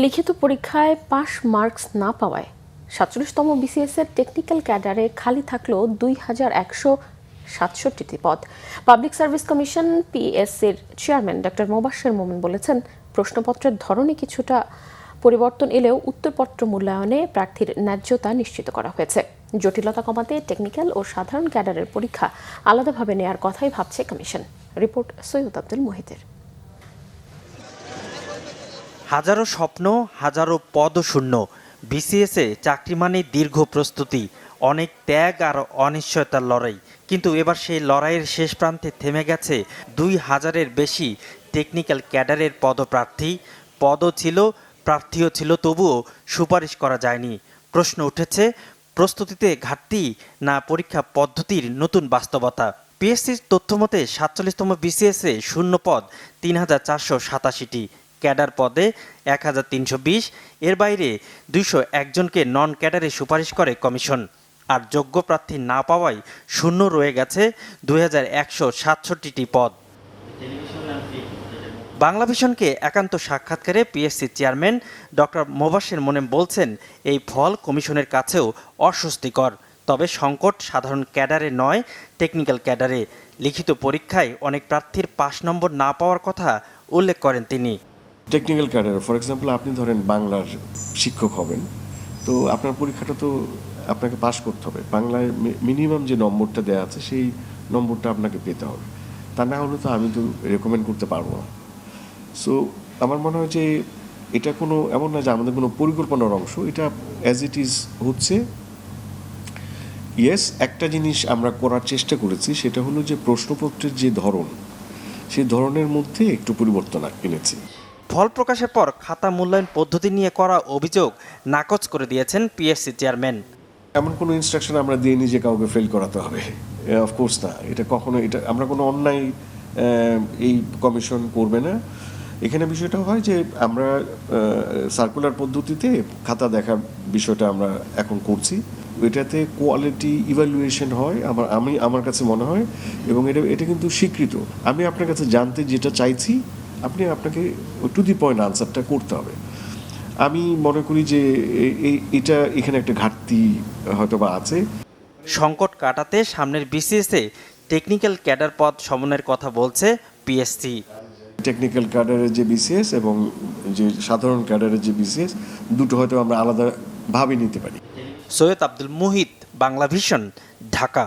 লিখিত পরীক্ষায় pass marks না পাওয়ায় ৪৭তম বিসিএস এর টেকনিক্যাল ক্যাডারে খালি থাকলো ২,১৬৭টি পদ। পাবলিক সার্ভিস কমিশন পিএসসির চেয়ারম্যান ডক্টর মোবাশ্বের মোমিন বলেছেন, প্রশ্নপত্রের ধরনে কিছুটা পরিবর্তন এলেও উত্তরপত্র মূল্যায়নে প্রার্থীর ন্যায্যতা নিশ্চিত করা হয়েছে। জটিলতা কমাতে টেকনিক্যাল ও সাধারণ ক্যাডারের পরীক্ষা আলাদাভাবে নেয়ার কথাই ভাবছে কমিশন। রিপোর্ট সৈয়দ আব্দুল মুহিতের। হাজারো স্বপ্ন, হাজারো পদশূন্য। বিসিএসে চাকরি মানে দীর্ঘ প্রস্তুতি, অনেক ত্যাগ আর অনিশ্চয়তার লড়াই। কিন্তু এবার সেই লড়াইয়ের শেষ প্রান্তে থেমে গেছে ২,০০০-এর বেশি টেকনিক্যাল ক্যাডারের পদপ্রার্থী। পদও ছিল, প্রার্থীও ছিল, তবুও সুপারিশ করা যায়নি। প্রশ্ন উঠেছে, প্রস্তুতিতে ঘাটতি না পরীক্ষা পদ্ধতির নতুন বাস্তবতা। পিএসসির তথ্যমতে ৪৭তম বিসিএসে শূন্য পদ ৩,৪৮৭টি, ক্যাডার পদে ১,৩২০। এর বাইরে ২০১ জনকে নন ক্যাডারে সুপারিশ করে কমিশন। আর যোগ্য প্রার্থী না পাওয়ায় শূন্য রয়ে গেছে ২,১৬৭টি পদ। বাংলাভিশনকে একান্ত সাক্ষাৎকারে পিএসসি চেয়ারম্যান ডক্টর মোবাশ্বের মোমেন বলছেন, এই ফল কমিশনের কাছেও অস্বস্তিকর। তবে সংকট সাধারণ ক্যাডারে নয়, টেকনিক্যাল ক্যাডারে। লিখিত পরীক্ষায় অনেক প্রার্থীর পাস নম্বর না পাওয়ার কথা উল্লেখ করেন তিনি। টেকনিক্যাল ক্যাডার, ফর এক্সাম্পল আপনি ধরেন বাংলার শিক্ষক হবেন, তো আপনার পরীক্ষাটা তো আপনাকে পাস করতে হবে। বাংলায় মিনিমাম যে নম্বরটা দেওয়া আছে সেই নম্বরটা আপনাকে পেতে হবে, তা না হলে তো আমি তো রেকমেন্ড করতে পারবো না। সো আমার মনে হয় যে এটা কোনো এমন না যে আমাদের কোনো পরিকল্পনার অংশ, এটা অ্যাজ ইট ইজ হচ্ছে। ইয়েস, একটা জিনিস আমরা করার চেষ্টা করেছি, সেটা হলো যে প্রশ্নপত্রের যে ধরন, সেই ধরনের মধ্যে একটু পরিবর্তন এনেছি। ফল প্রকাশের পর খাতা মূল্যায়ন পদ্ধতি নিয়ে করা অভিযোগ নাকচ করে দিয়েছেন পিএসসি চেয়ারম্যান। এমন কোনো ইনস্ট্রাকশন আমরা দিইনি যে কাউকে ফেল করাতে হবে, অফকোর্স না। এটা কখনো, এটা আমরা কোনো অন্যায় এই কমিশন করবে না। এখানে বিষয়টা হয় যে আমরা সার্কুলার পদ্ধতিতে খাতা দেখার বিষয়টা আমরা এখন করছি, এটাতে কোয়ালিটি ইভ্যালুয়েশন হয় আমার কাছে মনে হয়, এবং এটা কিন্তু স্বীকৃত। আমি আপনার কাছে জানতে যেটা চাইছি, আপনাকে টু দি পয়েন্ট আনসারটা করতে হবে। আমি মনে করি যে এটা এখানে একটা ঘাটতি হয়তো বা আছে। সংকট কাটাতে সামনের বিসিএসে টেকনিক্যাল ক্যাডার পদ সমন্বয়ের কথা বলছে পিএসসি। টেকনিক্যাল ক্যাডারের যে বিসিএস এবং যে সাধারণ ক্যাডারের যে বিসিএস, দুটো হয়তো আমরা আলাদাভাবে নিতে পারি। সৈয়দ আব্দুল মুহিত, বাংলাভিশন, ঢাকা।